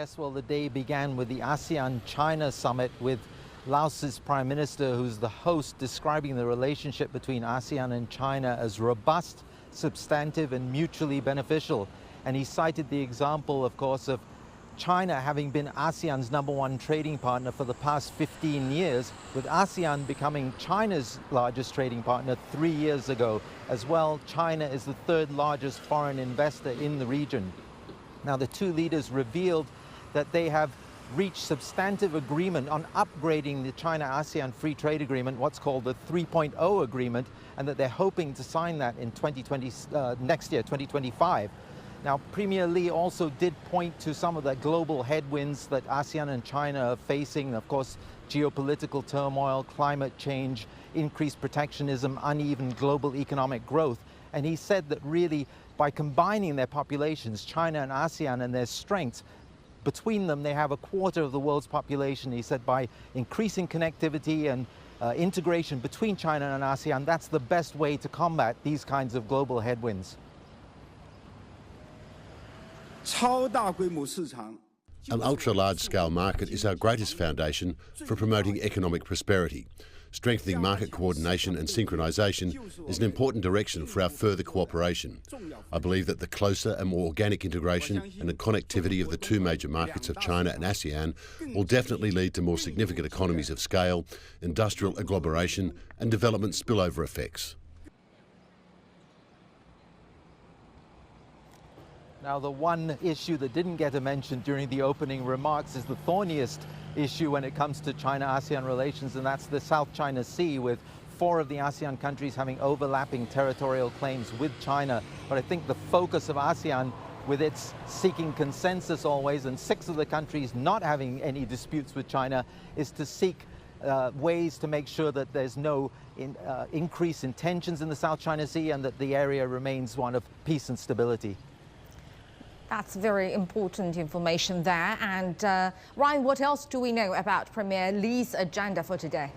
Yes, well, the day began with the ASEAN-China summit with Laos's Prime Minister, who's the host, describing the relationship between ASEAN and China as robust, substantive and mutually beneficial. And he cited the example, of course, of China having been ASEAN's #1 trading partner for the past 15 years, with ASEAN becoming China's largest trading partner 3 years ago. As well, China is the third largest foreign investor in the region. Now, the two leaders revealed that they have reached substantive agreement on upgrading the China-ASEAN Free Trade Agreement, what's called the 3.0 agreement, and that they're hoping to sign that in next year, 2025. Now, Premier Lee also did point to some of the global headwinds that ASEAN and China are facing, of course, geopolitical turmoil, climate change, increased protectionism, uneven global economic growth. And he said that really by combining their populations, China and ASEAN, and their strengths, between them, they have a quarter of the world's population. He said by increasing connectivity and integration between China and ASEAN, that's the best way to combat these kinds of global headwinds. An ultra-large-scale market is our greatest foundation for promoting economic prosperity. Strengthening market coordination and synchronisation is an important direction for our further cooperation. I believe that the closer and more organic integration and the connectivity of the two major markets of China and ASEAN will definitely lead to more significant economies of scale, industrial agglomeration and development spillover effects. Now, the one issue that didn't get a mention during the opening remarks is the thorniest issue when it comes to China-ASEAN relations, and that's the South China Sea, with 4 of the ASEAN countries having overlapping territorial claims with China. But I think the focus of ASEAN, with its seeking consensus always, and 6 of the countries not having any disputes with China, is to seek ways to make sure that there's no increase in tensions in the South China Sea and that the area remains one of peace and stability. That's very important information there. And Ryan, what else do we know about Premier Lee's agenda for today?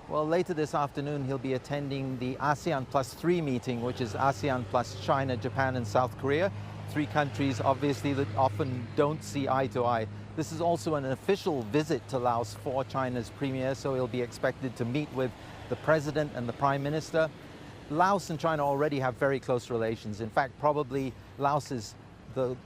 Well, later this afternoon, he'll be attending the ASEAN +3 meeting, which is ASEAN plus China, Japan and South Korea. 3 countries, obviously, that often don't see eye to eye. This is also an official visit to Laos for China's premier, so he'll be expected to meet with the president and the prime minister. Laos and China already have very close relations. In fact, probably Laos has the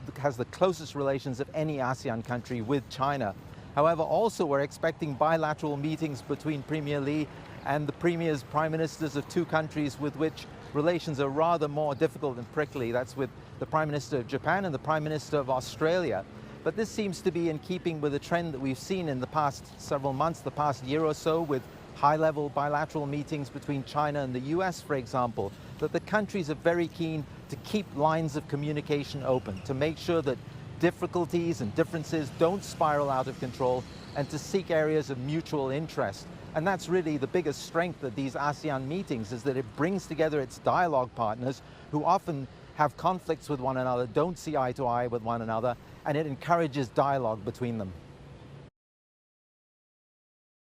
closest relations of any ASEAN country with China. However, also we're expecting bilateral meetings between Premier Lee and the premiers, prime ministers of 2 countries with which relations are rather more difficult and prickly. That's with the Prime Minister of Japan and the Prime Minister of Australia. But this seems to be in keeping with a trend that we've seen in the past several months, the past year or so, with high-level bilateral meetings between China and the US, for example, that the countries are very keen to keep lines of communication open, to make sure that difficulties and differences don't spiral out of control, and to seek areas of mutual interest. And that's really the biggest strength of these ASEAN meetings, is that it brings together its dialogue partners who often have conflicts with one another, don't see eye to eye with one another, and it encourages dialogue between them.